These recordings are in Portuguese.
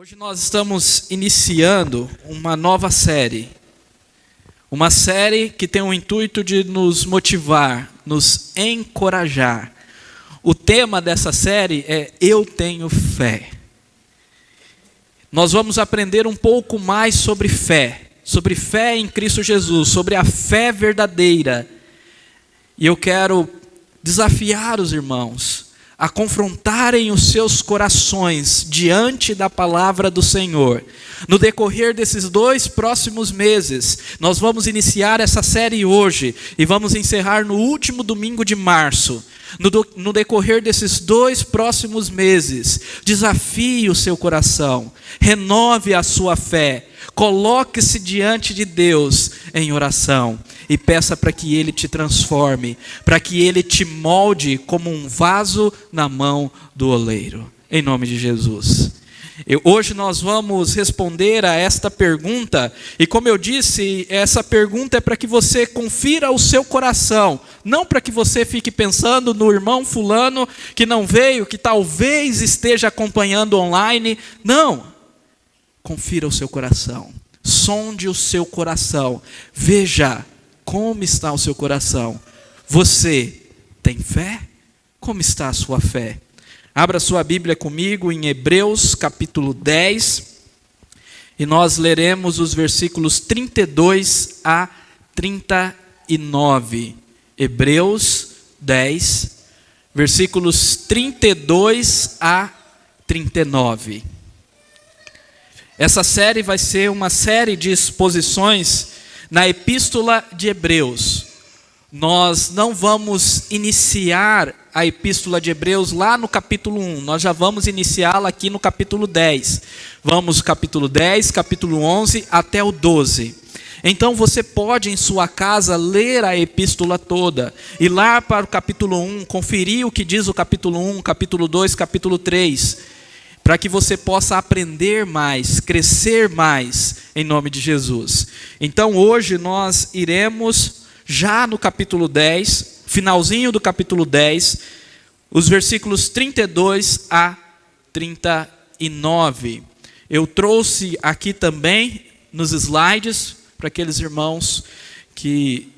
Hoje nós estamos iniciando uma nova série. Uma série que tem o intuito de nos motivar, nos encorajar. O tema dessa série é Eu Tenho Fé. Nós vamos aprender um pouco mais sobre fé em Cristo Jesus, sobre a fé verdadeira. E eu quero desafiar os irmãos a confrontarem os seus corações diante da palavra do Senhor. No decorrer desses 2 próximos meses, nós vamos iniciar essa série hoje e vamos encerrar no último domingo de março. No decorrer desses 2 próximos meses, desafie o seu coração, renove a sua fé, coloque-se diante de Deus em oração e peça para que Ele te transforme, para que Ele te molde como um vaso na mão do oleiro, em nome de Jesus. Hoje nós vamos responder a esta pergunta, e como eu disse, essa pergunta é para que você confira o seu coração, não para que você fique pensando no irmão fulano que não veio, que talvez esteja acompanhando online. Não, confira o seu coração, sonde o seu coração, veja como está o seu coração. Você tem fé? Como está a sua fé? Abra sua Bíblia comigo em Hebreus capítulo 10, e nós leremos os versículos 32 a 39. Hebreus 10, versículos 32 a 39. Essa série vai ser uma série de exposições na Epístola de Hebreus. Nós não vamos iniciar a Epístola de Hebreus lá no capítulo 1, nós já vamos iniciá-la aqui no capítulo 10. Vamos do capítulo 10, capítulo 11 até o 12. Então você pode em sua casa ler a epístola toda, ir lá para o capítulo 1, conferir o que diz o capítulo 1, capítulo 2, capítulo 3, para que você possa aprender mais, crescer mais, em nome de Jesus. Então hoje nós iremos já no capítulo 10, finalzinho do capítulo 10, os versículos 32 a 39. Eu trouxe aqui também nos slides, para aqueles irmãos que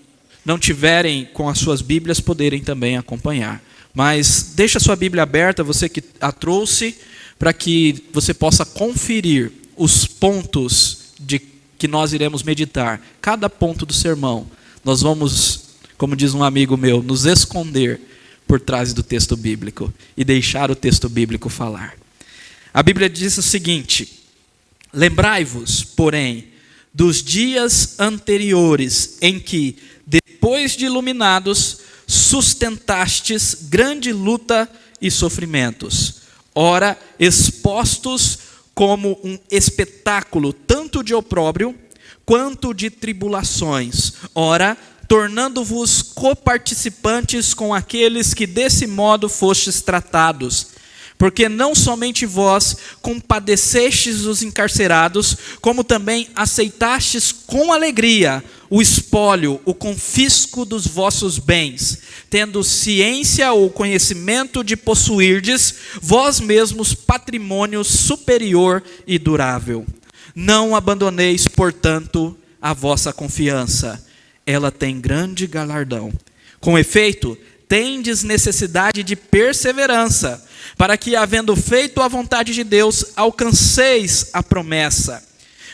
não tiverem com as suas Bíblias, poderem também acompanhar. Mas deixa a sua Bíblia aberta, você que a trouxe, para que você possa conferir os pontos que nós iremos meditar. Cada ponto do sermão, nós vamos, como diz um amigo meu, nos esconder por trás do texto bíblico e deixar o texto bíblico falar. A Bíblia diz o seguinte: lembrai-vos, porém, dos dias anteriores em que, depois de iluminados, sustentastes grande luta e sofrimentos. Ora, expostos como um espetáculo, tanto de opróbrio quanto de tribulações. Ora, tornando-vos coparticipantes com aqueles que desse modo fostes tratados. Porque não somente vós compadecestes os encarcerados, como também aceitastes com alegria o espólio, o confisco dos vossos bens, tendo ciência ou conhecimento de possuirdes vós mesmos patrimônio superior e durável. Não abandoneis, portanto, a vossa confiança. Ela tem grande galardão. Com efeito, tendes necessidade de perseverança, para que, havendo feito a vontade de Deus, alcanceis a promessa.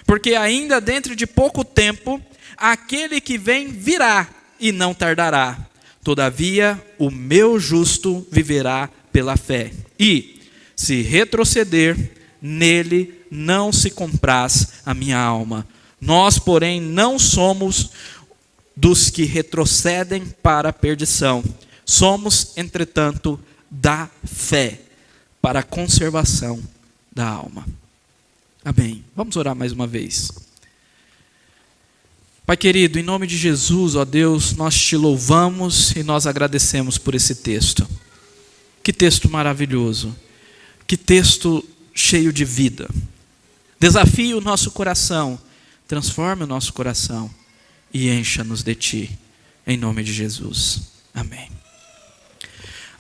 Porque ainda dentro de pouco tempo, aquele que vem virá e não tardará. Todavia, o meu justo viverá pela fé. E, se retroceder, nele não se compraz a minha alma. Nós, porém, não somos dos que retrocedem para a perdição. Somos, entretanto, da fé para a conservação da alma. Amém. Vamos orar mais uma vez. Pai querido, em nome de Jesus, ó Deus, nós te louvamos e nós agradecemos por esse texto. Que texto maravilhoso. Que texto cheio de vida. Desafie o nosso coração, transforme o nosso coração e encha-nos de ti, em nome de Jesus. Amém.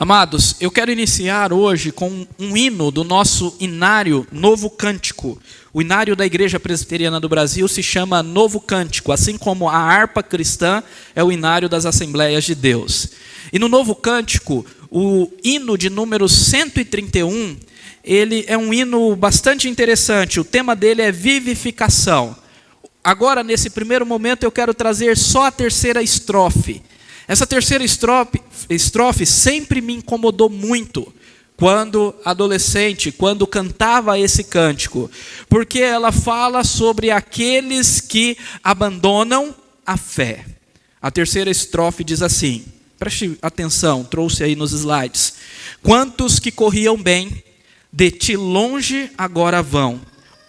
Amados, eu quero iniciar hoje com um hino do nosso inário Novo Cântico. O inário da Igreja Presbiteriana do Brasil se chama Novo Cântico, assim como a harpa cristã é o inário das Assembleias de Deus. E no Novo Cântico, o hino de número 131, ele é um hino bastante interessante. O tema dele é vivificação. Agora, nesse primeiro momento, eu quero trazer só a terceira estrofe. Essa terceira estrofe sempre me incomodou muito quando adolescente, quando cantava esse cântico, porque ela fala sobre aqueles que abandonam a fé. A terceira estrofe diz assim, preste atenção, trouxe aí nos slides. Quantos que corriam bem, de ti longe agora vão,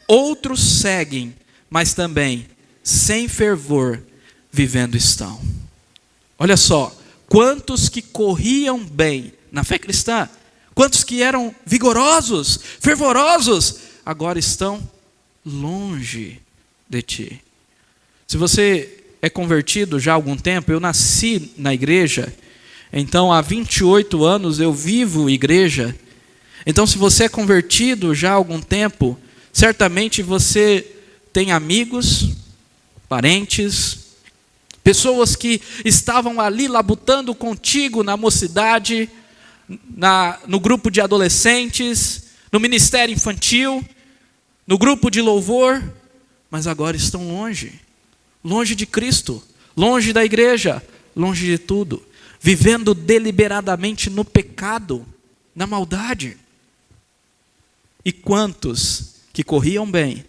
outros seguem, mas também sem fervor vivendo estão. Olha só, quantos que corriam bem na fé cristã, quantos que eram vigorosos, fervorosos, agora estão longe de ti. Se você é convertido já há algum tempo, eu nasci na igreja, então há 28 anos eu vivo igreja. Então se você é convertido já há algum tempo, certamente você tem amigos, parentes, pessoas que estavam ali labutando contigo na mocidade, no grupo de adolescentes, no ministério infantil, no grupo de louvor, mas agora estão longe de Cristo, longe da igreja, longe de tudo, vivendo deliberadamente no pecado, na maldade. E quantos que corriam bem,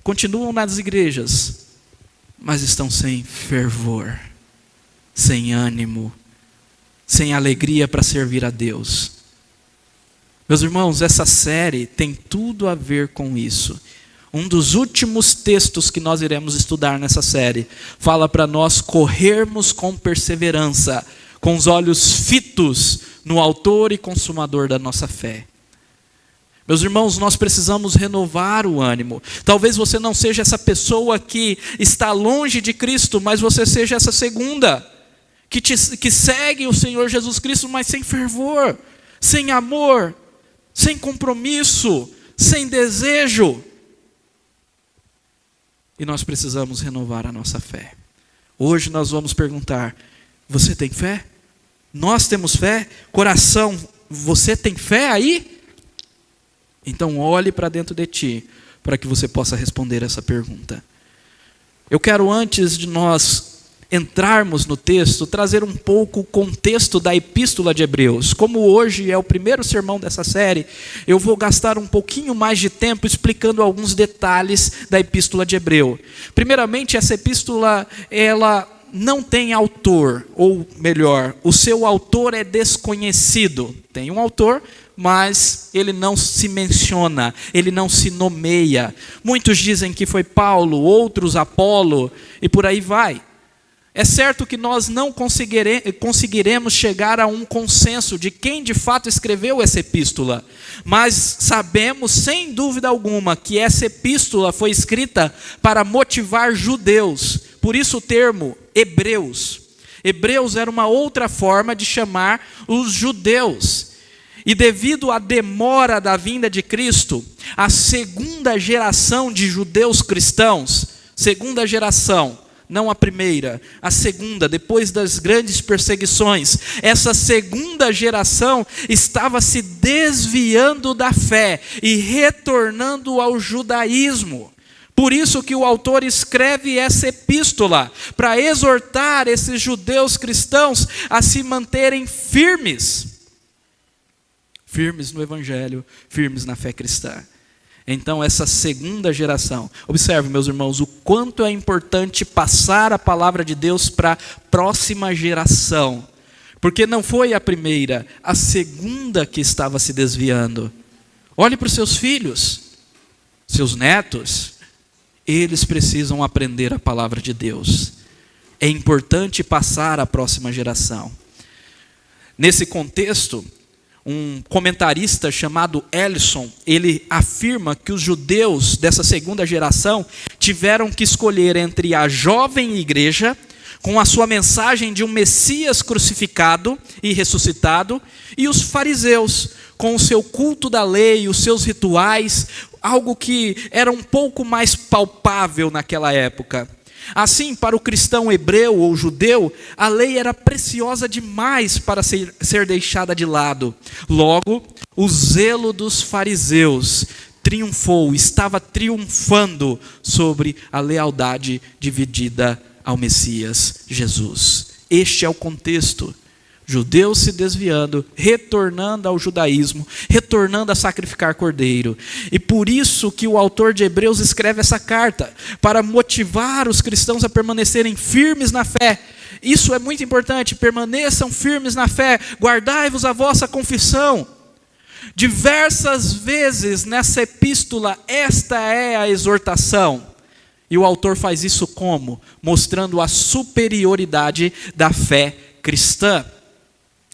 continuam nas igrejas, mas estão sem fervor, sem ânimo, sem alegria para servir a Deus. Meus irmãos, essa série tem tudo a ver com isso. Um dos últimos textos que nós iremos estudar nessa série fala para nós corrermos com perseverança, com os olhos fitos no autor e consumador da nossa fé. Meus irmãos, nós precisamos renovar o ânimo. Talvez você não seja essa pessoa que está longe de Cristo, mas você seja essa segunda, que segue o Senhor Jesus Cristo, mas sem fervor, sem amor, sem compromisso, sem desejo. E nós precisamos renovar a nossa fé. Hoje nós vamos perguntar, você tem fé? Nós temos fé? Coração, você tem fé aí? Então olhe para dentro de ti, para que você possa responder essa pergunta. Eu quero, antes de nós entrarmos no texto, trazer um pouco o contexto da Epístola de Hebreus. Como hoje é o primeiro sermão dessa série, eu vou gastar um pouquinho mais de tempo explicando alguns detalhes da Epístola de Hebreus. Primeiramente, essa epístola, ela não tem autor, ou melhor, o seu autor é desconhecido. Tem um autor, mas ele não se menciona, ele não se nomeia. Muitos dizem que foi Paulo, outros Apolo, e por aí vai. É certo que nós não conseguiremos chegar a um consenso de quem de fato escreveu essa epístola, mas sabemos sem dúvida alguma que essa epístola foi escrita para motivar judeus, por isso o termo hebreus. Hebreus era uma outra forma de chamar os judeus. E devido à demora da vinda de Cristo, a segunda geração de judeus cristãos, segunda geração, não a primeira, a segunda, depois das grandes perseguições, essa segunda geração estava se desviando da fé e retornando ao judaísmo. Por isso que o autor escreve essa epístola, para exortar esses judeus cristãos a se manterem firmes no evangelho, firmes na fé cristã. Então essa segunda geração, observe, meus irmãos, o quanto é importante passar a palavra de Deus para a próxima geração, porque não foi a primeira, a segunda que estava se desviando. Olhe para os seus filhos, seus netos, eles precisam aprender a palavra de Deus. É importante passar à próxima geração. Nesse contexto, um comentarista chamado Ellison, ele afirma que os judeus dessa segunda geração tiveram que escolher entre a jovem igreja com a sua mensagem de um Messias crucificado e ressuscitado, e os fariseus, com o seu culto da lei, os seus rituais, algo que era um pouco mais palpável naquela época. Assim, para o cristão hebreu ou judeu, a lei era preciosa demais para ser deixada de lado. Logo, o zelo dos fariseus estava triunfando sobre a lealdade dividida ao Messias Jesus. Este é o contexto. Judeus se desviando, retornando ao judaísmo, retornando a sacrificar cordeiro. E por isso que o autor de Hebreus escreve essa carta, para motivar os cristãos a permanecerem firmes na fé. Isso é muito importante, permaneçam firmes na fé, guardai-vos a vossa confissão. Diversas vezes nessa epístola, esta é a exortação. E o autor faz isso como? Mostrando a superioridade da fé cristã.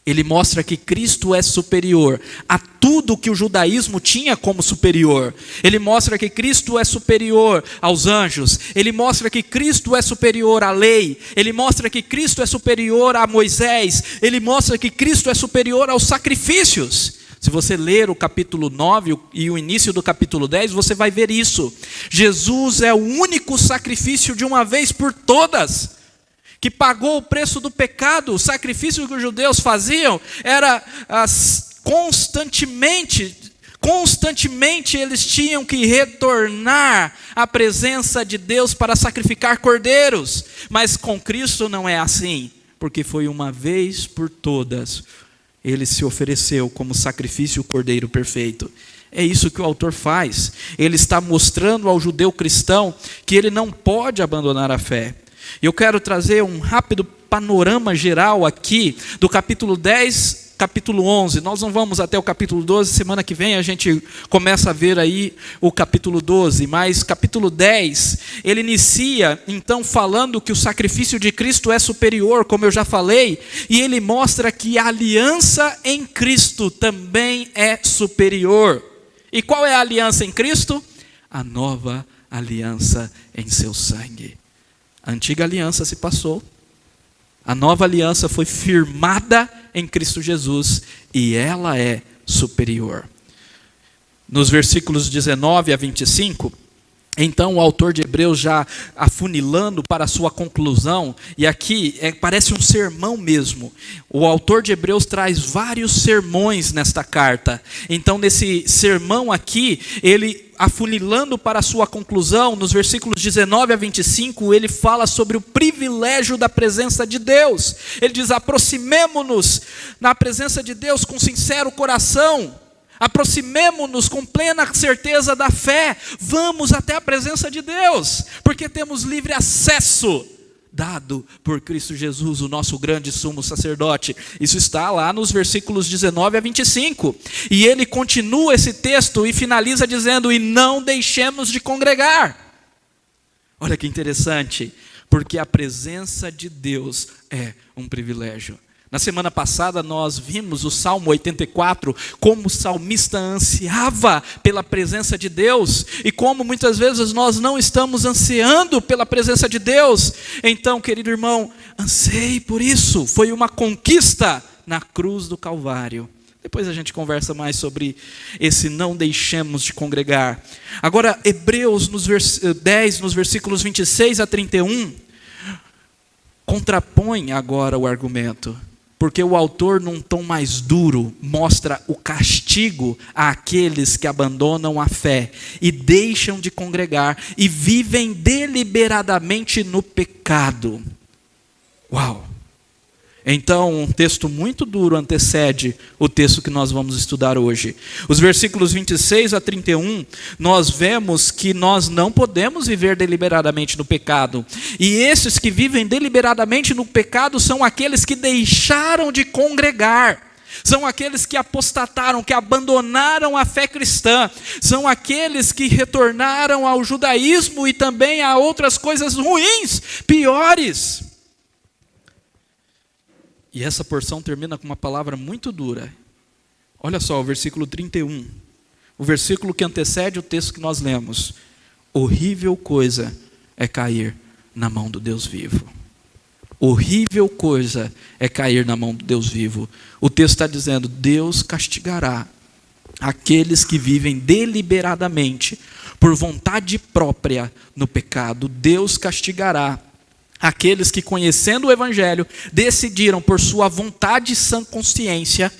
Ele mostra que Cristo é superior a tudo que o judaísmo tinha como superior. Ele mostra que Cristo é superior aos anjos. Ele mostra que Cristo é superior à lei. Ele mostra que Cristo é superior a Moisés. Ele mostra que Cristo é superior aos sacrifícios. Se você ler o capítulo 9 e o início do capítulo 10, você vai ver isso. Jesus é o único sacrifício de uma vez por todas, que pagou o preço do pecado. O sacrifício que os judeus faziam era constantemente eles tinham que retornar à presença de Deus para sacrificar cordeiros. Mas com Cristo não é assim, porque foi uma vez por todas. Ele se ofereceu como sacrifício, o cordeiro perfeito. É isso que o autor faz. Ele está mostrando ao judeu cristão que ele não pode abandonar a fé. E eu quero trazer um rápido panorama geral aqui do capítulo 10, capítulo 11. Nós não vamos até o capítulo 12, semana que vem a gente começa a ver aí o capítulo 12. Mas capítulo 10, ele inicia então falando que o sacrifício de Cristo é superior, como eu já falei. E ele mostra que a aliança em Cristo também é superior. E qual é a aliança em Cristo? A nova aliança em seu sangue. A antiga aliança se passou, a nova aliança foi firmada em Cristo Jesus e ela é superior. Nos versículos 19 a 25, então o autor de Hebreus já afunilando para a sua conclusão, e aqui parece um sermão mesmo. O autor de Hebreus traz vários sermões nesta carta. Então nesse sermão aqui, ele afunilando para a sua conclusão, nos versículos 19 a 25, ele fala sobre o privilégio da presença de Deus. Ele diz: aproximemo-nos na presença de Deus com sincero coração, aproximemo-nos com plena certeza da fé, vamos até a presença de Deus, porque temos livre acesso, dado por Cristo Jesus, o nosso grande sumo sacerdote. Isso está lá nos versículos 19 a 25. E ele continua esse texto e finaliza dizendo: e não deixemos de congregar. Olha que interessante, porque a presença de Deus é um privilégio. Na semana passada nós vimos o Salmo 84, como o salmista ansiava pela presença de Deus, e como muitas vezes nós não estamos ansiando pela presença de Deus. Então, querido irmão, anseie por isso, foi uma conquista na cruz do Calvário. Depois a gente conversa mais sobre esse não deixemos de congregar. Agora, Hebreus 10, nos versículos 26 a 31, contrapõe agora o argumento. Porque o autor, num tom mais duro, mostra o castigo àqueles que abandonam a fé e deixam de congregar e vivem deliberadamente no pecado. Uau! Então, um texto muito duro antecede o texto que nós vamos estudar hoje. Os versículos 26 a 31, nós vemos que nós não podemos viver deliberadamente no pecado. E esses que vivem deliberadamente no pecado são aqueles que deixaram de congregar. São aqueles que apostataram, que abandonaram a fé cristã. São aqueles que retornaram ao judaísmo e também a outras coisas ruins, piores. E essa porção termina com uma palavra muito dura. Olha só o versículo 31. O versículo que antecede o texto que nós lemos. Horrível coisa é cair na mão do Deus vivo. Horrível coisa é cair na mão do Deus vivo. O texto está dizendo: Deus castigará aqueles que vivem deliberadamente, por vontade própria, no pecado. Deus castigará aqueles que, conhecendo o Evangelho, decidiram, por sua vontade e sã consciência,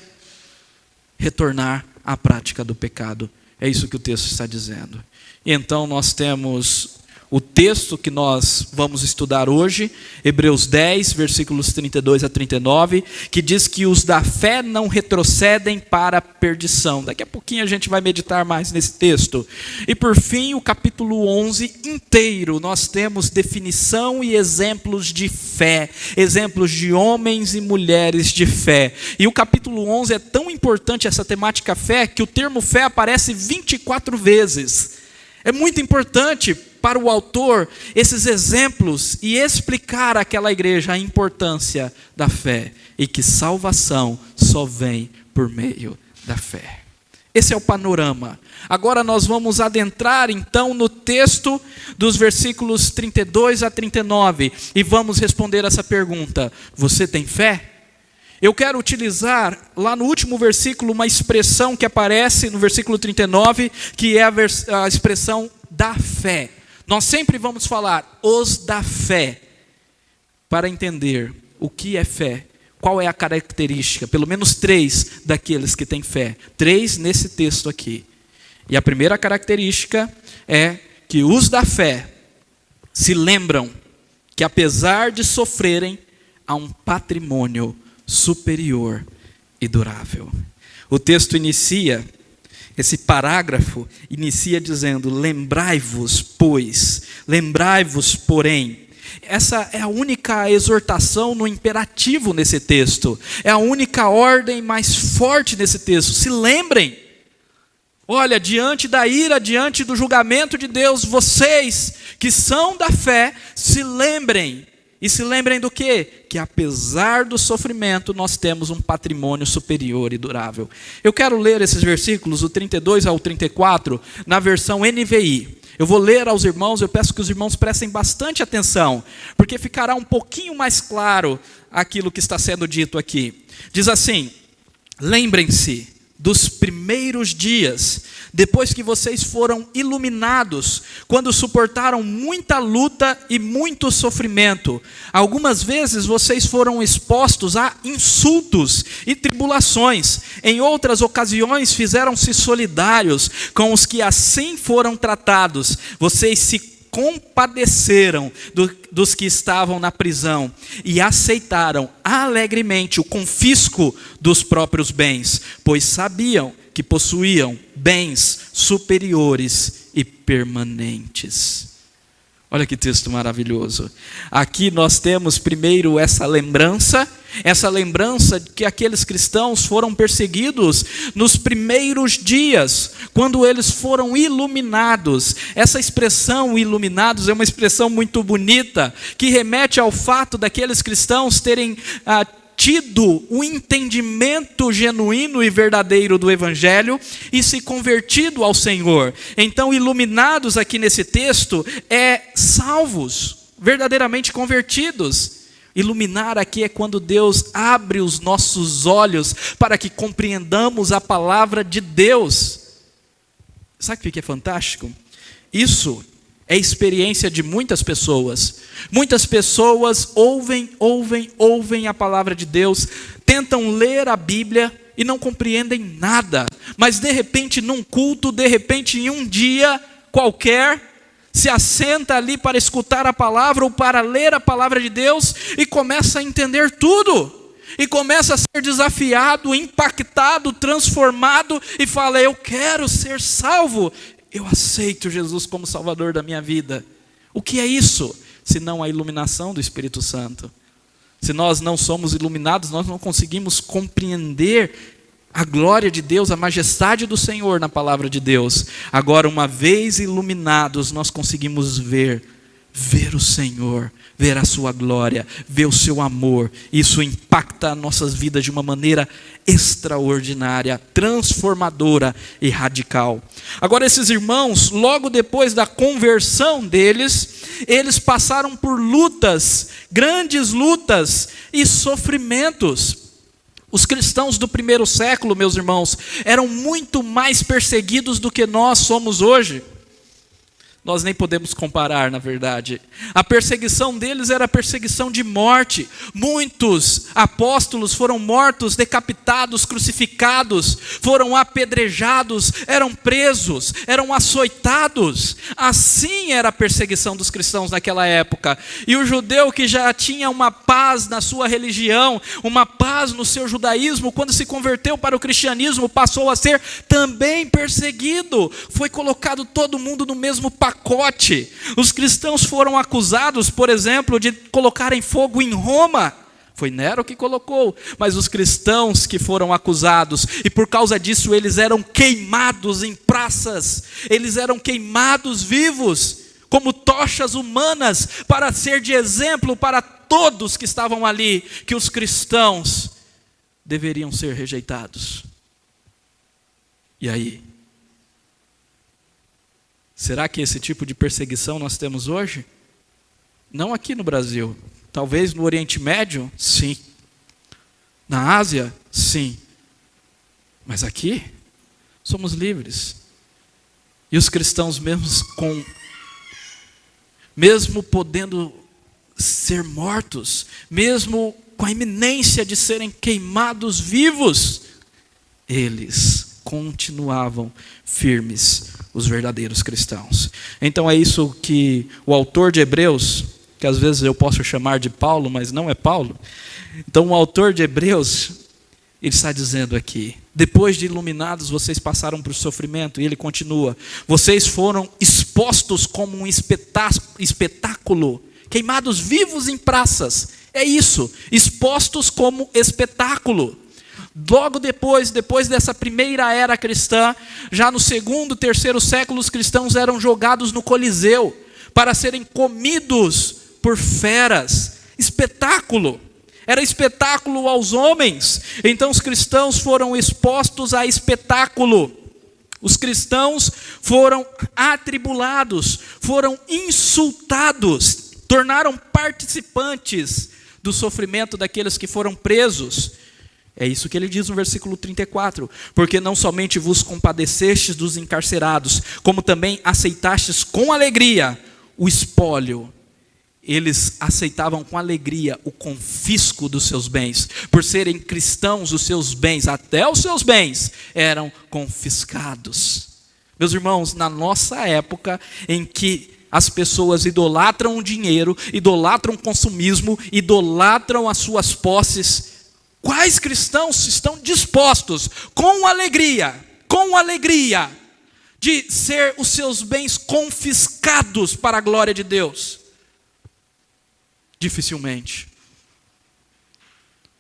retornar à prática do pecado. É isso que o texto está dizendo. E então nós temos o texto que nós vamos estudar hoje, Hebreus 10, versículos 32 a 39, que diz que os da fé não retrocedem para a perdição. Daqui a pouquinho a gente vai meditar mais nesse texto. E por fim, o capítulo 11 inteiro, nós temos definição e exemplos de fé, exemplos de homens e mulheres de fé. E o capítulo 11 é tão importante, essa temática fé, que o termo fé aparece 24 vezes. É muito importante para o autor esses exemplos e explicar àquela igreja a importância da fé e que salvação só vem por meio da fé. Esse é o panorama. Agora nós vamos adentrar então no texto dos versículos 32 a 39 e vamos responder essa pergunta: você tem fé? Eu quero utilizar lá no último versículo uma expressão que aparece no versículo 39, que é a expressão da fé. Nós sempre vamos falar os da fé, para entender o que é fé, qual é a característica, pelo menos 3 daqueles que têm fé. 3 nesse texto aqui. E a primeira característica é que os da fé se lembram que, apesar de sofrerem, há um patrimônio superior e durável. O texto inicia, esse parágrafo inicia dizendo: lembrai-vos, pois, lembrai-vos, porém. Essa é a única exortação no imperativo nesse texto, é a única ordem mais forte nesse texto. Se lembrem, olha, diante da ira, diante do julgamento de Deus, vocês que são da fé, se lembrem. E se lembrem do quê? Que apesar do sofrimento, nós temos um patrimônio superior e durável. Eu quero ler esses versículos, o 32 ao 34, na versão NVI. Eu vou ler aos irmãos, eu peço que os irmãos prestem bastante atenção, porque ficará um pouquinho mais claro aquilo que está sendo dito aqui. Diz assim: lembrem-se dos primeiros dias, depois que vocês foram iluminados, quando suportaram muita luta e muito sofrimento. Algumas vezes vocês foram expostos a insultos e tribulações. Em outras ocasiões fizeram-se solidários com os que assim foram tratados. Vocês se compadeceram dos que estavam na prisão e aceitaram alegremente o confisco dos próprios bens, pois sabiam que possuíam bens superiores e permanentes. Olha que texto maravilhoso. Aqui nós temos primeiro essa lembrança de que aqueles cristãos foram perseguidos nos primeiros dias, quando eles foram iluminados. Essa expressão iluminados é uma expressão muito bonita, que remete ao fato daqueles cristãos terem tido um entendimento genuíno e verdadeiro do Evangelho e se convertido ao Senhor. Então, iluminados aqui nesse texto é salvos, verdadeiramente convertidos. Iluminar aqui é quando Deus abre os nossos olhos para que compreendamos a palavra de Deus. Sabe o que é fantástico? Isso é experiência de muitas pessoas. Muitas pessoas ouvem a palavra de Deus, tentam ler a Bíblia e não compreendem nada. Mas de repente num culto, de repente em um dia qualquer, se assenta ali para escutar a palavra ou para ler a palavra de Deus e começa a entender tudo. E começa a ser desafiado, impactado, transformado e fala: eu quero ser salvo. Eu aceito Jesus como Salvador da minha vida. O que é isso? Senão a iluminação do Espírito Santo. Se nós não somos iluminados, nós não conseguimos compreender a glória de Deus, a majestade do Senhor na palavra de Deus. Agora, uma vez iluminados, nós conseguimos ver ver o Senhor, ver a sua glória, ver o seu amor. Isso impacta nossas vidas de uma maneira extraordinária, transformadora e radical. Agora, esses irmãos, logo depois da conversão deles, eles passaram por lutas, grandes lutas e sofrimentos. Os cristãos do primeiro século, meus irmãos, eram muito mais perseguidos do que nós somos hoje. Nós nem podemos comparar, na verdade. A perseguição deles era perseguição de morte. Muitos apóstolos foram mortos, decapitados, crucificados, foram apedrejados, eram presos, eram açoitados. Assim era a perseguição dos cristãos naquela época. E o judeu que já tinha uma paz na sua religião, uma paz no seu judaísmo, quando se converteu para o cristianismo, passou a ser também perseguido. Foi colocado todo mundo no mesmo pacote. Os cristãos foram acusados, por exemplo, de colocarem fogo em Roma. Foi Nero que colocou, mas os cristãos que foram acusados, e por causa disso eles eram queimados em praças, eles eram queimados vivos, como tochas humanas, para ser de exemplo para todos que estavam ali, que os cristãos deveriam ser rejeitados. E aí? Será que esse tipo de perseguição nós temos hoje? Não aqui no Brasil. Talvez no Oriente Médio, sim. Na Ásia, sim. Mas aqui, somos livres. E os cristãos, mesmo podendo ser mortos, mesmo com a iminência de serem queimados vivos, eles continuavam firmes, os verdadeiros cristãos. Então é isso que o autor de Hebreus, que às vezes eu posso chamar de Paulo, mas não é Paulo. Então o autor de Hebreus, ele está dizendo aqui: depois de iluminados, vocês passaram por sofrimento. E ele continua: vocês foram expostos como um espetáculo, queimados vivos em praças. É isso, expostos como espetáculo. Logo depois dessa primeira era cristã, já no segundo, terceiro século, os cristãos eram jogados no Coliseu para serem comidos por feras. Espetáculo. Era espetáculo aos homens. Então os cristãos foram expostos a espetáculo. Os cristãos foram atribulados, foram insultados, tornaram participantes do sofrimento daqueles que foram presos. É isso que ele diz no versículo 34. Porque não somente vos compadecestes dos encarcerados, como também aceitastes com alegria o espólio. Eles aceitavam com alegria o confisco dos seus bens. Por serem cristãos, os seus bens, até os seus bens, eram confiscados. Meus irmãos, na nossa época em que as pessoas idolatram o dinheiro, idolatram o consumismo, idolatram as suas posses, quais cristãos estão dispostos, com alegria, de ser os seus bens confiscados para a glória de Deus? Dificilmente.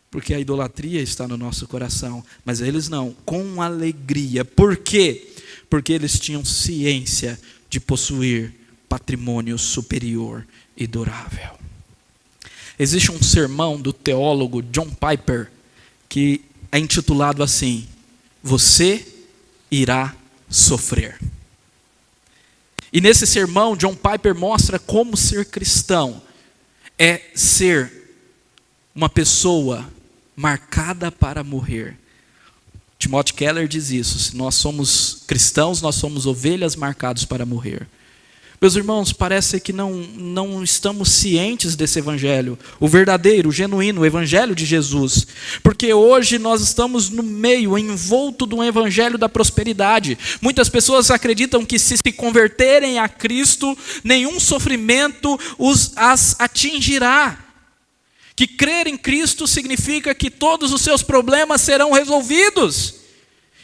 Porque a idolatria está no nosso coração, mas eles não, com alegria. Por quê? Porque eles tinham ciência de possuir patrimônio superior e durável. Existe um sermão do teólogo John Piper que é intitulado assim: você irá sofrer. E nesse sermão, John Piper mostra como ser cristão é ser uma pessoa marcada para morrer. Timothy Keller diz isso: se nós somos cristãos, nós somos ovelhas marcadas para morrer. Meus irmãos, parece que não estamos cientes desse evangelho, o verdadeiro, o genuíno, o evangelho de Jesus. Porque hoje nós estamos no meio, envolto de um evangelho da prosperidade. Muitas pessoas acreditam que se converterem a Cristo, nenhum sofrimento as atingirá. Que crer em Cristo significa que todos os seus problemas serão resolvidos.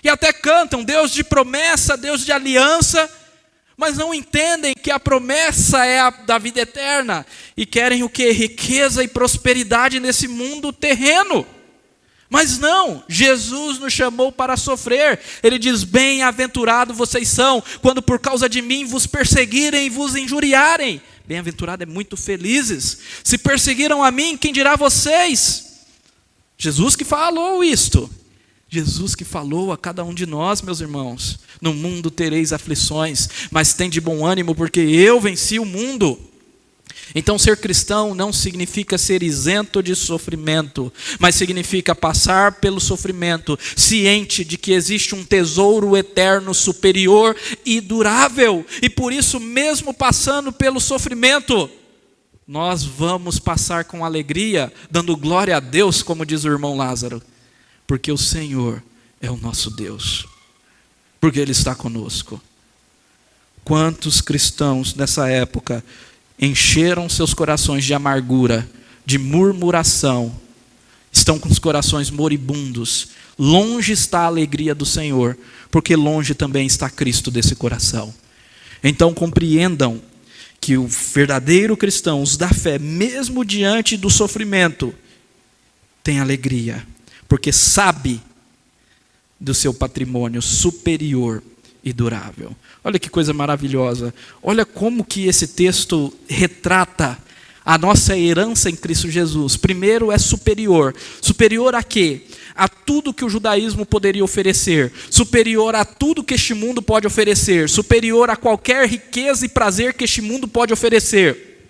E até cantam Deus de promessa, Deus de aliança, mas não entendem que a promessa é a da vida eterna. E querem o quê? Riqueza e prosperidade nesse mundo terreno. Mas não, Jesus nos chamou para sofrer. Ele diz: bem-aventurados vocês são, quando por causa de mim vos perseguirem e vos injuriarem. Bem-aventurado é muito felizes. Se perseguiram a mim, quem dirá vocês? Jesus que falou isto. Jesus que falou a cada um de nós, meus irmãos. No mundo tereis aflições, mas tende bom ânimo, porque eu venci o mundo. Então ser cristão não significa ser isento de sofrimento, mas significa passar pelo sofrimento, ciente de que existe um tesouro eterno, superior e durável. E por isso, mesmo passando pelo sofrimento, nós vamos passar com alegria, dando glória a Deus, como diz o irmão Lázaro, porque o Senhor é o nosso Deus, porque Ele está conosco. Quantos cristãos nessa época encheram seus corações de amargura, de murmuração, estão com os corações moribundos. Longe está a alegria do Senhor, porque longe também está Cristo desse coração. Então compreendam que o verdadeiro cristão, os da fé, mesmo diante do sofrimento, tem alegria, porque sabe do seu patrimônio superior e durável. Olha que coisa maravilhosa. Olha como que esse texto retrata a nossa herança em Cristo Jesus. Primeiro é superior. Superior a quê? A tudo que o judaísmo poderia oferecer. Superior a tudo que este mundo pode oferecer. Superior a qualquer riqueza e prazer que este mundo pode oferecer.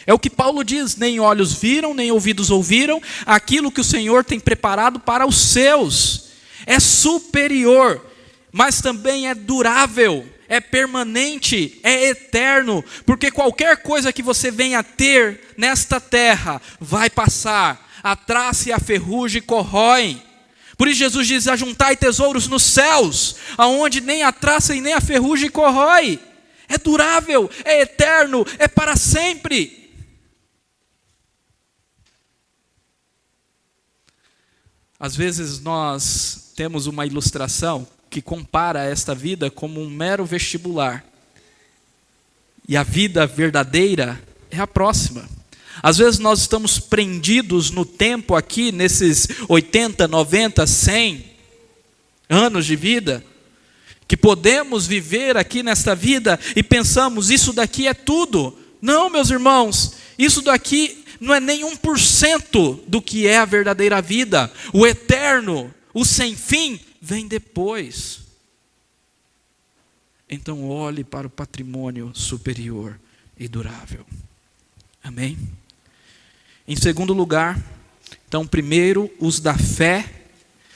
É o que Paulo diz: nem olhos viram, nem ouvidos ouviram aquilo que o Senhor tem preparado para os seus. É superior, mas também é durável, é permanente, é eterno, porque qualquer coisa que você venha a ter nesta terra vai passar, a traça e a ferrugem corroem. Por isso Jesus diz: ajuntai tesouros nos céus, aonde nem a traça e nem a ferrugem corrói. É durável, é eterno, é para sempre. Às vezes nós temos uma ilustração que compara esta vida como um mero vestibular. E a vida verdadeira é a próxima. Às vezes nós estamos prendidos no tempo aqui, nesses 80, 90, 100 anos de vida, que podemos viver aqui nesta vida e pensamos: isso daqui é tudo. Não, meus irmãos, isso daqui não é nem 1% do que é a verdadeira vida. O eterno, o sem fim, vem depois. Então olhe para o patrimônio superior e durável. Amém? Em segundo lugar, então primeiro, os da fé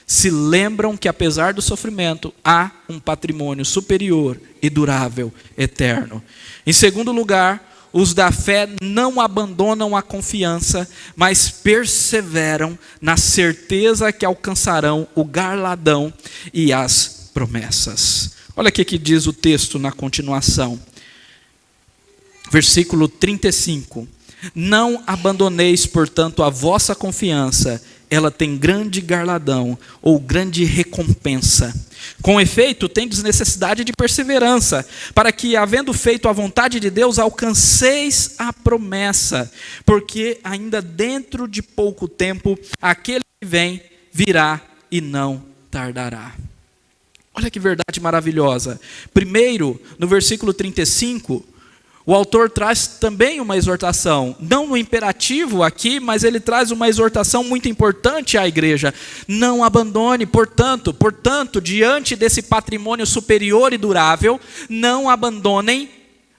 se lembram que apesar do sofrimento, há um patrimônio superior e durável, eterno. Em segundo lugar, os da fé não abandonam a confiança, mas perseveram na certeza que alcançarão o galardão e as promessas. Olha o que diz o texto na continuação. Versículo 35. Não abandoneis, portanto, a vossa confiança, ela tem grande galardão ou grande recompensa. Com efeito, tendes necessidade de perseverança, para que, havendo feito a vontade de Deus, alcanceis a promessa, porque ainda dentro de pouco tempo, aquele que vem virá e não tardará. Olha que verdade maravilhosa. Primeiro, no versículo 35, o autor traz também uma exortação, não no imperativo aqui, mas ele traz uma exortação muito importante à igreja. Não abandone, portanto, diante desse patrimônio superior e durável, não abandonem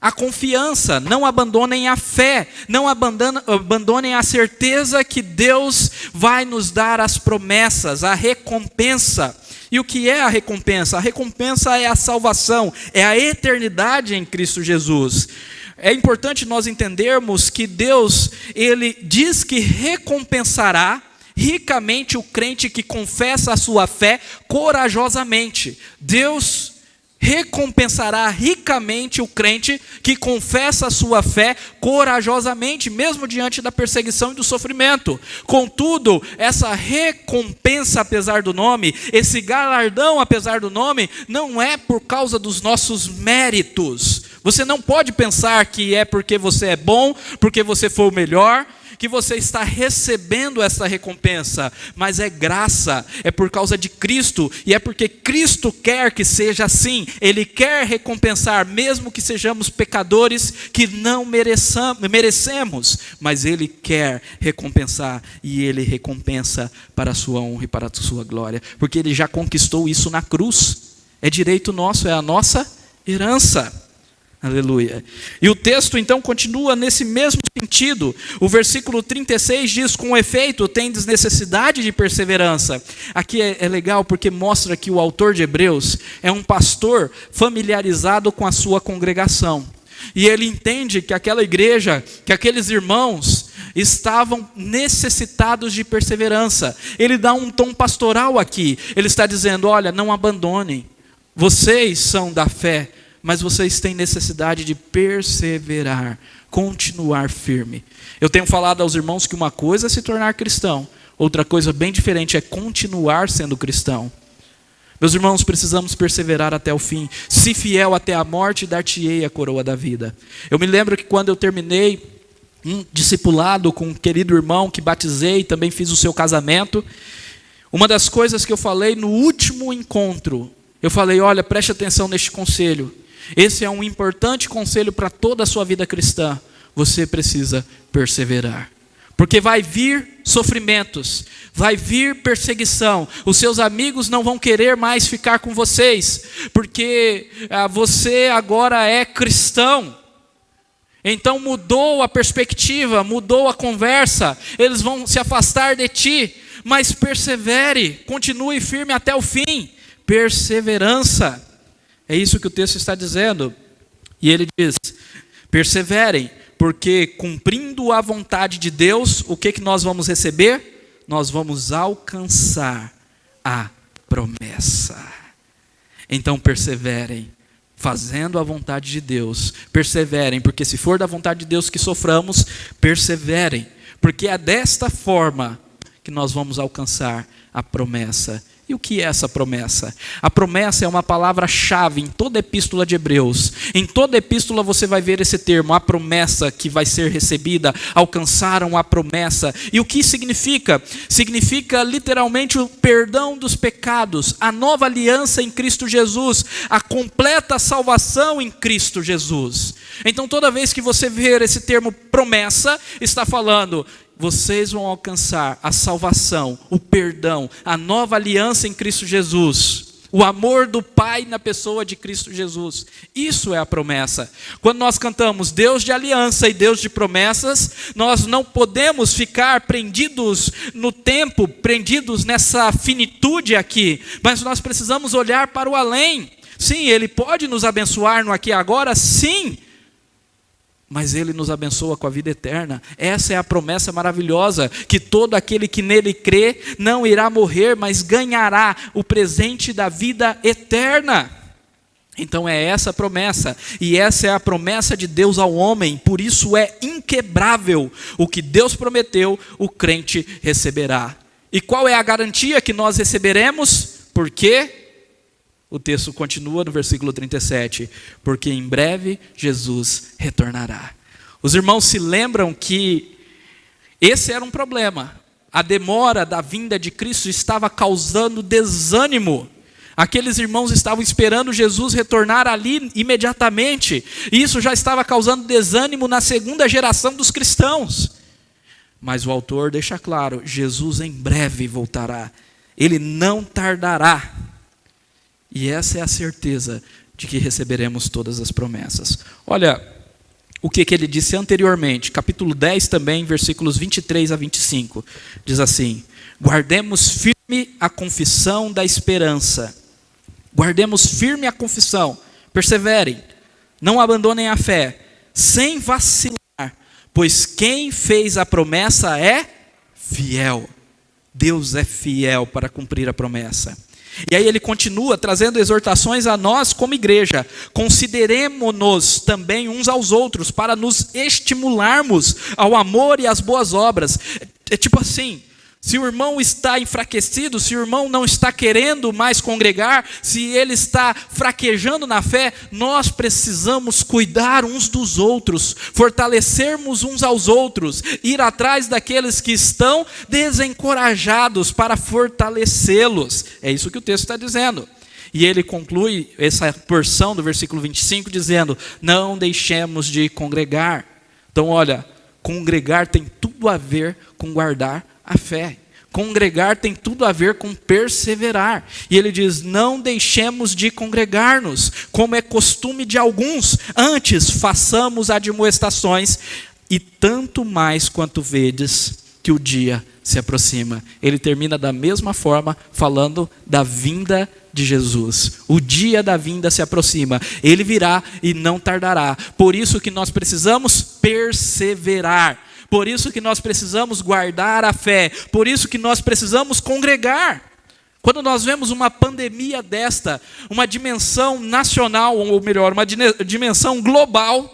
a confiança, não abandonem a fé, não abandonem a certeza que Deus vai nos dar as promessas, a recompensa. E o que é a recompensa? A recompensa é a salvação, é a eternidade em Cristo Jesus. É importante nós entendermos que Deus, Ele diz que recompensará ricamente o crente que confessa a sua fé corajosamente. Deus recompensará ricamente o crente que confessa a sua fé corajosamente, mesmo diante da perseguição e do sofrimento. Contudo, essa recompensa, apesar do nome, esse galardão, apesar do nome, não é por causa dos nossos méritos. Você não pode pensar que é porque você é bom, porque você foi o melhor, que você está recebendo essa recompensa, mas é graça, é por causa de Cristo, e é porque Cristo quer que seja assim. Ele quer recompensar, mesmo que sejamos pecadores que não merecemos, mas Ele quer recompensar, e Ele recompensa para a sua honra e para a sua glória, porque Ele já conquistou isso na cruz. É direito nosso, é a nossa herança. Aleluia. E o texto então continua nesse mesmo sentido. O versículo 36 diz: com efeito, tendes necessidade de perseverança. Aqui é legal porque mostra que o autor de Hebreus é um pastor familiarizado com a sua congregação. E ele entende que aquela igreja, que aqueles irmãos estavam necessitados de perseverança. Ele dá um tom pastoral aqui. Ele está dizendo: olha, não abandonem. Vocês são da fé, mas vocês têm necessidade de perseverar, continuar firme. Eu tenho falado aos irmãos que uma coisa é se tornar cristão, outra coisa bem diferente é continuar sendo cristão. Meus irmãos, precisamos perseverar até o fim. Se fiel até a morte, dar-te-ei a coroa da vida. Eu me lembro que quando eu terminei um discipulado com um querido irmão que batizei, também fiz o seu casamento, uma das coisas que eu falei no último encontro, eu falei: olha, preste atenção neste conselho. Esse é um importante conselho para toda a sua vida cristã. Você precisa perseverar. Porque vai vir sofrimentos, vai vir perseguição. Os seus amigos não vão querer mais ficar com vocês, porque você agora é cristão. Então mudou a perspectiva, mudou a conversa. Eles vão se afastar de ti, mas persevere, continue firme até o fim. Perseverança. É isso que o texto está dizendo. E ele diz: perseverem, porque cumprindo a vontade de Deus, o que nós vamos receber? Nós vamos alcançar a promessa. Então perseverem, fazendo a vontade de Deus. Perseverem, porque se for da vontade de Deus que soframos, perseverem, porque é desta forma que nós vamos alcançar a promessa. E o que é essa promessa? A promessa é uma palavra-chave em toda a epístola de Hebreus. Em toda a epístola você vai ver esse termo, a promessa que vai ser recebida, alcançaram a promessa. E o que significa? Significa literalmente o perdão dos pecados, a nova aliança em Cristo Jesus, a completa salvação em Cristo Jesus. Então toda vez que você ver esse termo promessa, está falando: vocês vão alcançar a salvação, o perdão, a nova aliança em Cristo Jesus, o amor do Pai na pessoa de Cristo Jesus. Isso é a promessa. Quando nós cantamos Deus de aliança e Deus de promessas, nós não podemos ficar prendidos no tempo, prendidos nessa finitude aqui, mas nós precisamos olhar para o além. Sim, Ele pode nos abençoar no aqui e agora, sim, mas Ele nos abençoa com a vida eterna. Essa é a promessa maravilhosa, que todo aquele que nele crê não irá morrer, mas ganhará o presente da vida eterna. Então é essa a promessa, e essa é a promessa de Deus ao homem, por isso é inquebrável. O que Deus prometeu, o crente receberá. E qual é a garantia que nós receberemos? Porque o texto continua no versículo 37, porque em breve Jesus retornará. Os irmãos se lembram que esse era um problema. A demora da vinda de Cristo estava causando desânimo. Aqueles irmãos estavam esperando Jesus retornar ali imediatamente. E isso já estava causando desânimo na segunda geração dos cristãos. Mas o autor deixa claro: Jesus em breve voltará. Ele não tardará. E essa é a certeza de que receberemos todas as promessas. Olha o que ele disse anteriormente, capítulo 10 também, versículos 23 a 25. Diz assim: guardemos firme a confissão da esperança. Guardemos firme a confissão, perseverem, não abandonem a fé, sem vacilar, pois quem fez a promessa é fiel. Deus é fiel para cumprir a promessa. E aí ele continua trazendo exortações a nós como igreja. Consideremo-nos também uns aos outros para nos estimularmos ao amor e às boas obras. É tipo assim, Se o irmão está enfraquecido, se o irmão não está querendo mais congregar, se ele está fraquejando na fé, nós precisamos cuidar uns dos outros, fortalecermos uns aos outros, ir atrás daqueles que estão desencorajados para fortalecê-los. É isso que o texto está dizendo. E ele conclui essa porção do versículo 25 dizendo: não deixemos de congregar. Então olha, congregar tem tudo a ver com guardar a fé. Congregar tem tudo a ver com perseverar. E ele diz: não deixemos de congregar-nos, como é costume de alguns. Antes, façamos admoestações, e tanto mais quanto vedes que o dia se aproxima. Ele termina da mesma forma, falando da vinda de Jesus. O dia da vinda se aproxima. Ele virá e não tardará. Por isso que nós precisamos perseverar. Por isso que nós precisamos guardar a fé. Por isso que nós precisamos congregar. Quando nós vemos uma pandemia desta, uma dimensão nacional, ou melhor, uma dimensão global,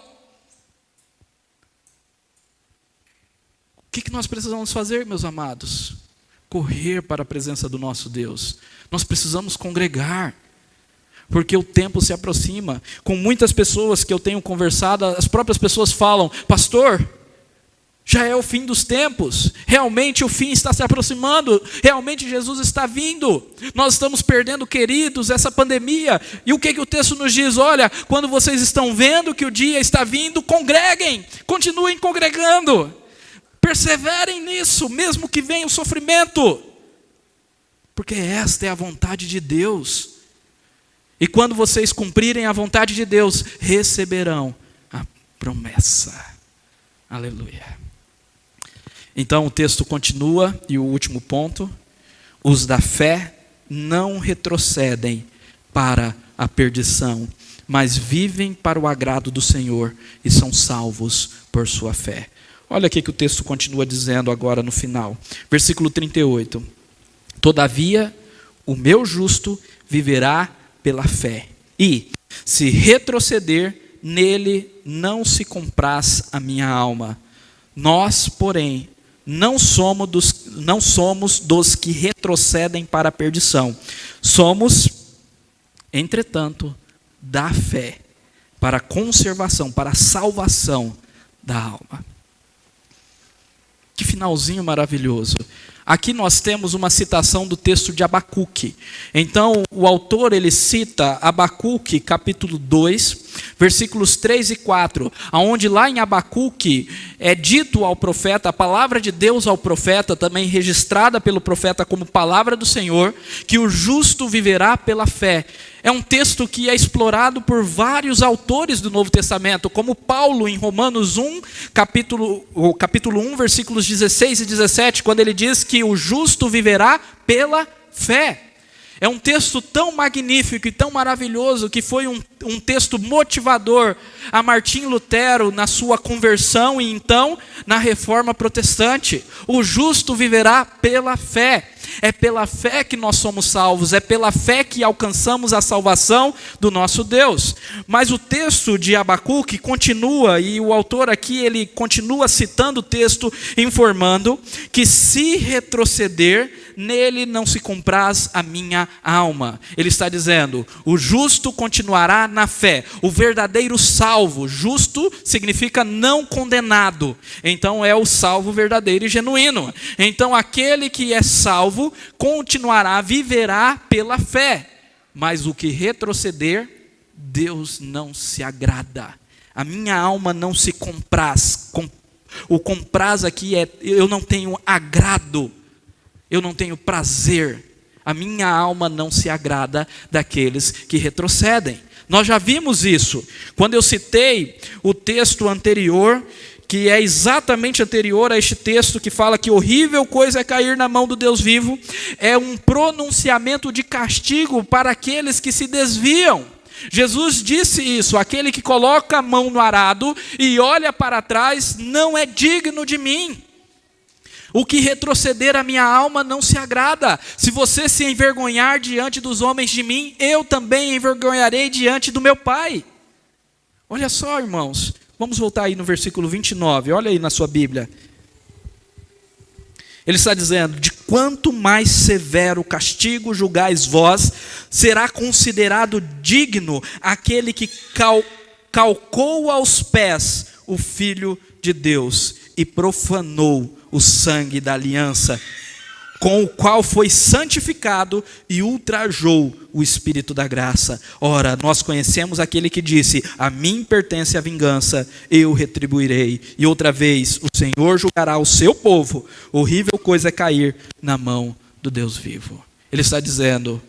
o que nós precisamos fazer, meus amados? Correr para a presença do nosso Deus. Nós precisamos congregar, porque o tempo se aproxima. Com muitas pessoas que eu tenho conversado, as próprias pessoas falam: pastor, já é o fim dos tempos, realmente o fim está se aproximando, realmente Jesus está vindo, nós estamos perdendo queridos, essa pandemia. E o que o texto nos diz? Olha, quando vocês estão vendo que o dia está vindo, congreguem, continuem congregando, perseverem nisso, mesmo que venha o sofrimento, porque esta é a vontade de Deus. E quando vocês cumprirem a vontade de Deus, receberão a promessa. Aleluia. Então o texto continua, e o último ponto: os da fé não retrocedem para a perdição, mas vivem para o agrado do Senhor e são salvos por sua fé. Olha aqui que o texto continua dizendo agora no final, versículo 38. Todavia, o meu justo viverá pela fé, e se retroceder, nele não se compraz a minha alma. Nós, porém, não somos dos que retrocedem para a perdição. Somos, entretanto, da fé, para a conservação, para a salvação da alma. Que finalzinho maravilhoso. Aqui nós temos uma citação do texto de Abacuque. Então o autor ele cita Abacuque capítulo 2, versículos 3 e 4, onde lá em Abacuque é dito ao profeta, a palavra de Deus ao profeta, também registrada pelo profeta como palavra do Senhor, que o justo viverá pela fé. É um texto que é explorado por vários autores do Novo Testamento, como Paulo em Romanos 1, capítulo 1, versículos 16 e 17, quando ele diz que o justo viverá pela fé. É um texto tão magnífico e tão maravilhoso que foi um texto motivador a Martim Lutero na sua conversão e então na reforma protestante. O justo viverá pela fé. É pela fé que nós somos salvos, é pela fé que alcançamos a salvação do nosso Deus. Mas o texto de Abacuque continua, e o autor aqui ele continua citando o texto, informando que se retroceder, nele não se compraz a minha alma. Ele está dizendo: o justo continuará na fé, o verdadeiro salvo. Justo significa não condenado, então é o salvo verdadeiro e genuíno. Então aquele que é salvo continuará, viverá pela fé, mas o que retroceder, Deus não se agrada. A minha alma não se compraz. O compraz aqui é: eu não tenho agrado, eu não tenho prazer. A minha alma não se agrada daqueles que retrocedem. Nós já vimos isso quando eu citei o texto anterior, que é exatamente anterior a este texto, que fala que horrível coisa é cair na mão do Deus vivo. É um pronunciamento de castigo para aqueles que se desviam. Jesus disse isso: aquele que coloca a mão no arado e olha para trás não é digno de mim. O que retroceder a minha alma não se agrada. Se você se envergonhar diante dos homens de mim, eu também envergonharei diante do meu Pai. Olha só, irmãos, vamos voltar aí no versículo 29, olha aí na sua Bíblia. Ele está dizendo: de quanto mais severo castigo julgais vós, será considerado digno aquele que calcou aos pés o Filho de Deus e profanou o sangue da aliança, com o qual foi santificado e ultrajou o Espírito da graça. Ora, nós conhecemos aquele que disse: a mim pertence a vingança, eu retribuirei. E outra vez, o Senhor julgará o seu povo. Horrível coisa é cair na mão do Deus vivo. Ele está dizendo: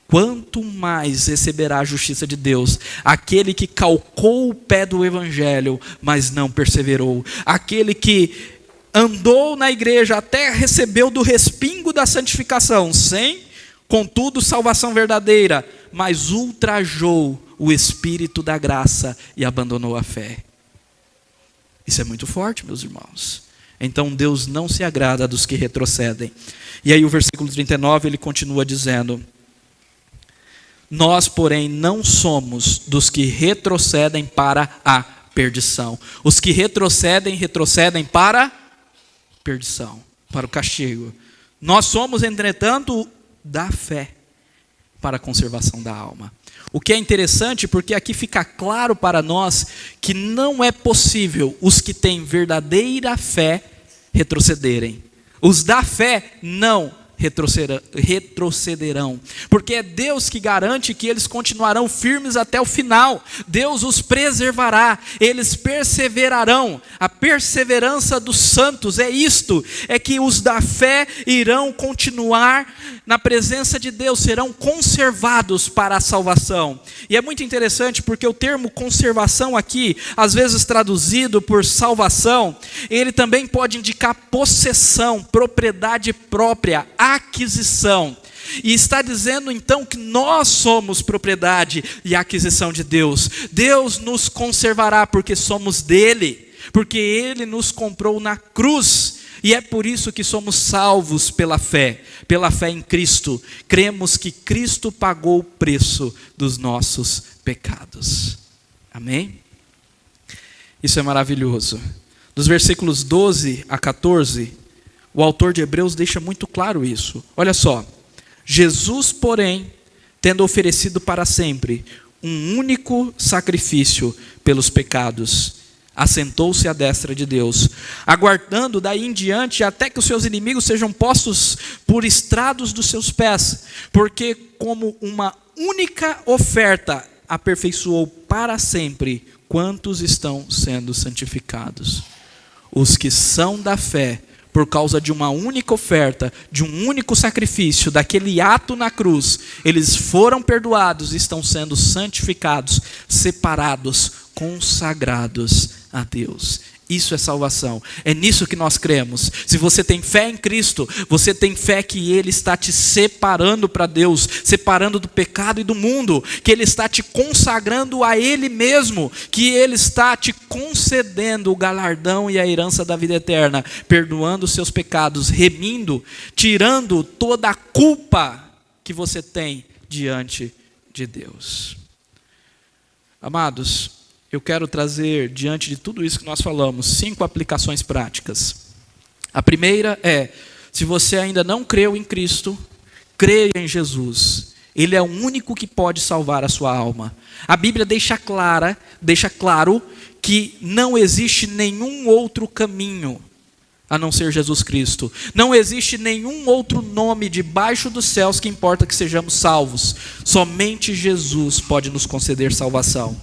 quanto mais receberá a justiça de Deus aquele que calcou o pé do Evangelho, mas não perseverou, aquele que andou na igreja até recebeu do respingo da santificação, sem, contudo, salvação verdadeira, mas ultrajou o Espírito da graça e abandonou a fé. Isso é muito forte, meus irmãos. Então Deus não se agrada dos que retrocedem. E aí o versículo 39, ele continua dizendo: nós, porém, não somos dos que retrocedem para a perdição. Os que retrocedem para perdição, para o castigo. Nós somos, entretanto, da fé para a conservação da alma. O que é interessante, porque aqui fica claro para nós que não é possível os que têm verdadeira fé retrocederem. Os da fé não retrocederão, porque é Deus que garante que eles continuarão firmes até o final. Deus os preservará, eles perseverarão. A perseverança dos santos é isto, é que os da fé irão continuar na presença de Deus, serão conservados para a salvação. E é muito interessante porque o termo conservação aqui, às vezes traduzido por salvação, ele também pode indicar possessão, propriedade própria, aquisição. E está dizendo então que nós somos propriedade e aquisição de Deus. Deus nos conservará porque somos dele, porque ele nos comprou na cruz. E é por isso que somos salvos pela fé em Cristo. Cremos que Cristo pagou o preço dos nossos pecados. Amém? Isso é maravilhoso. Dos versículos 12 a 14, o autor de Hebreus deixa muito claro isso. Olha só: Jesus, porém, tendo oferecido para sempre um único sacrifício pelos pecados, assentou-se à destra de Deus, aguardando daí em diante até que os seus inimigos sejam postos por estrados dos seus pés, porque como uma única oferta aperfeiçoou para sempre quantos estão sendo santificados. Os que são da fé, por causa de uma única oferta, de um único sacrifício, daquele ato na cruz, eles foram perdoados e estão sendo santificados, separados, consagrados a Deus. Isso é salvação, é nisso que nós cremos. Se você tem fé em Cristo, você tem fé que Ele está te separando para Deus, separando do pecado e do mundo, que Ele está te consagrando a Ele mesmo, que Ele está te concedendo o galardão e a herança da vida eterna, perdoando os seus pecados, remindo, tirando toda a culpa que você tem diante de Deus. Amados, eu quero trazer, diante de tudo isso que nós falamos, 5 aplicações práticas. A primeira é: se você ainda não creu em Cristo, creia em Jesus. Ele é o único que pode salvar a sua alma. A Bíblia deixa claro que não existe nenhum outro caminho a não ser Jesus Cristo. Não existe nenhum outro nome debaixo dos céus que importa que sejamos salvos. Somente Jesus pode nos conceder salvação.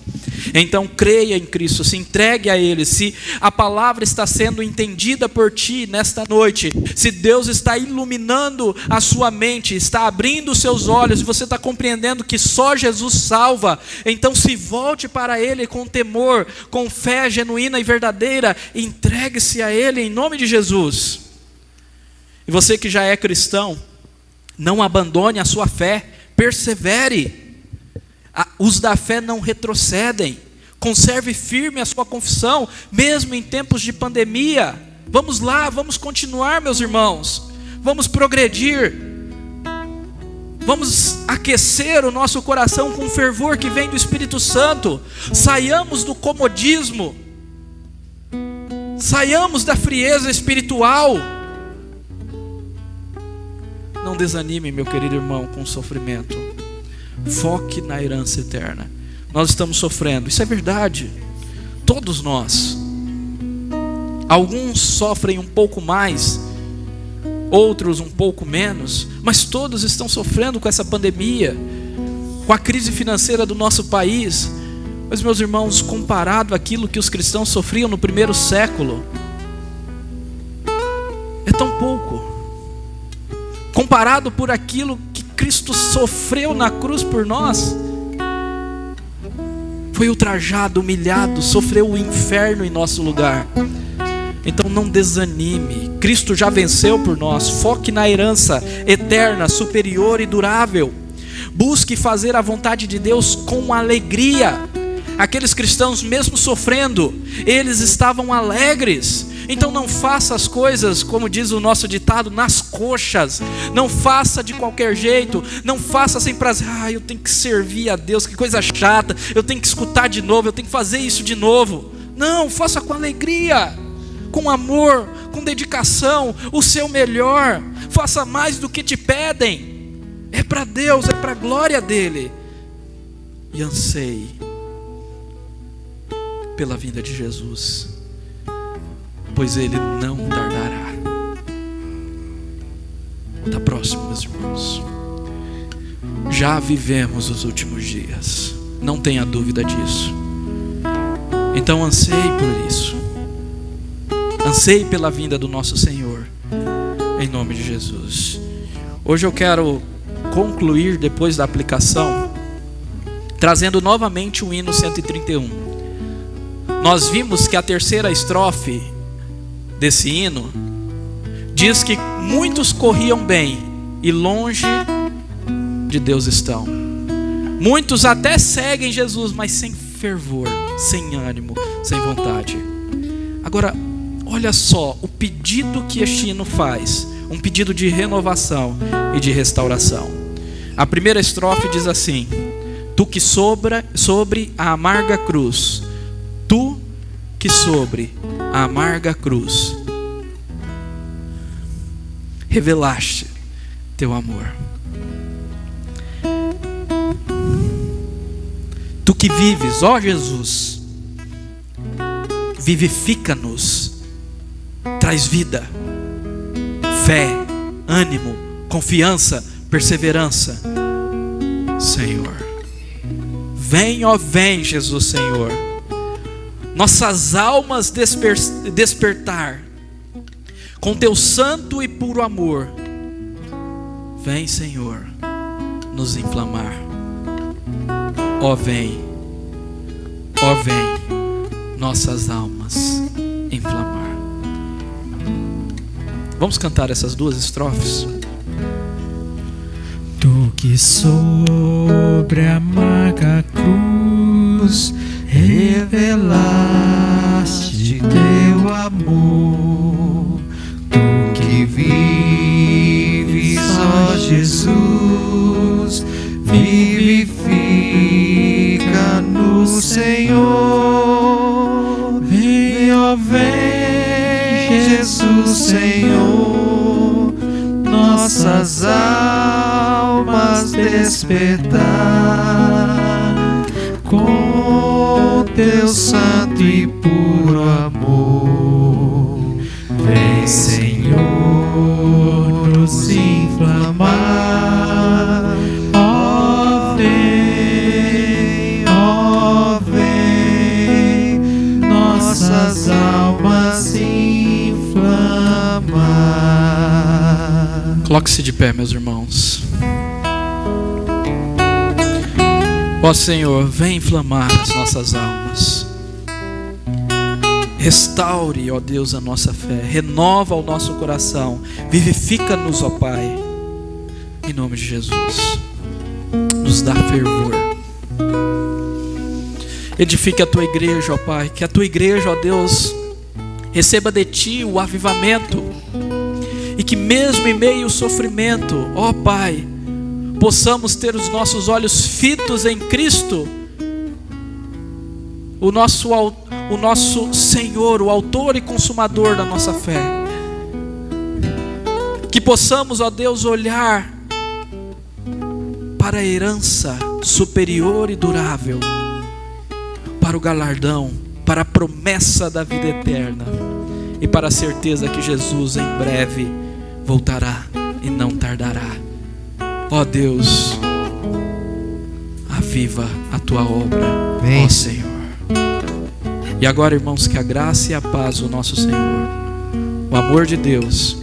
Então creia em Cristo, se entregue a Ele. Se a palavra está sendo entendida por ti nesta noite, se Deus está iluminando a sua mente, está abrindo os seus olhos, e você está compreendendo que só Jesus salva, então se volte para Ele com temor, com fé genuína e verdadeira, entregue-se a Ele em nome de Jesus. E você que já é cristão, não abandone a sua fé, persevere. Os da fé não retrocedem. Conserve firme a sua confissão, mesmo em tempos de pandemia. Vamos lá, vamos continuar, meus irmãos. Vamos progredir. Vamos aquecer o nosso coração com fervor que vem do Espírito Santo. Saiamos do comodismo. Saiamos da frieza espiritual. Não desanime, meu querido irmão, com o sofrimento. Foque na herança eterna. Nós estamos sofrendo, isso é verdade. Todos nós. Alguns sofrem um pouco mais, outros um pouco menos, mas todos estão sofrendo com essa pandemia, com a crise financeira do nosso país. Mas, meus irmãos, comparado àquilo que os cristãos sofriam no primeiro século, é tão pouco. Comparado por aquilo que Cristo sofreu na cruz por nós, foi ultrajado, humilhado, sofreu o inferno em nosso lugar. Então não desanime, Cristo já venceu por nós. Foque na herança eterna, superior e durável. Busque fazer a vontade de Deus com alegria. Aqueles cristãos, mesmo sofrendo, eles estavam alegres. Então não faça as coisas, como diz o nosso ditado, nas coxas. Não faça de qualquer jeito, não faça sem prazer. Eu tenho que servir a Deus, que coisa chata, eu tenho que escutar de novo, eu tenho que fazer isso de novo. Não, faça com alegria, com amor, com dedicação, o seu melhor. Faça mais do que te pedem. É para Deus, é para a glória dele. E anseie pela vinda de Jesus, pois ele não tardará. Está próximo, meus irmãos. Já vivemos os últimos dias, não tenha dúvida disso. Então anseie por isso. Anseie pela vinda do nosso Senhor, em nome de Jesus. Hoje eu quero concluir, depois da aplicação, trazendo novamente o hino 131. Nós vimos que a terceira estrofe desse hino diz que muitos corriam bem e longe de Deus estão. Muitos até seguem Jesus, mas sem fervor, sem ânimo, sem vontade. Agora, olha só o pedido que este hino faz, um pedido de renovação e de restauração. A primeira estrofe diz assim: tu que sobre a amarga cruz, tu que sobre a amarga cruz revelaste teu amor. Tu que vives, ó Jesus, vivifica-nos, traz vida, fé, ânimo, confiança, perseverança. Senhor, vem, ó vem, Jesus, Senhor. Nossas almas despertar com teu santo e puro amor. Vem, Senhor, nos inflamar. Ó vem, nossas almas inflamar. Vamos cantar essas duas estrofes? Tu que sobre a amarga cruz revelaste teu amor, tu que vives, ó Jesus, vivifica-nos, Senhor. Vem, ó vem, Jesus, Senhor, nossas almas despertar com teu santo e puro amor. Vem, Senhor, nos inflamar. Ó vem, nossas almas inflamar. Coloque-se de pé, meus irmãos. Ó Senhor, vem inflamar as nossas almas. Restaure, ó Deus, a nossa fé. Renova o nosso coração. Vivifica-nos, ó Pai. Em nome de Jesus. Nos dá fervor. Edifique a tua igreja, ó Pai. Que a tua igreja, ó Deus, receba de ti o avivamento. E que mesmo em meio ao sofrimento, ó Pai, possamos ter os nossos olhos fitos em Cristo, o nosso Senhor, o autor e consumador da nossa fé. Que possamos, ó Deus, olhar para a herança superior e durável, para o galardão, para a promessa da vida eterna e para a certeza que Jesus em breve voltará e não tardará. Ó Deus, aviva a tua obra, ó Senhor. E agora, irmãos, que a graça e a paz do nosso Senhor, o amor de Deus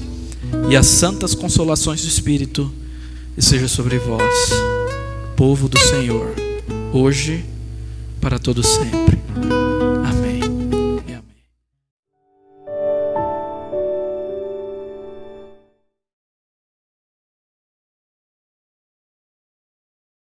e as santas consolações do Espírito esteja sobre vós, povo do Senhor, hoje para todo sempre.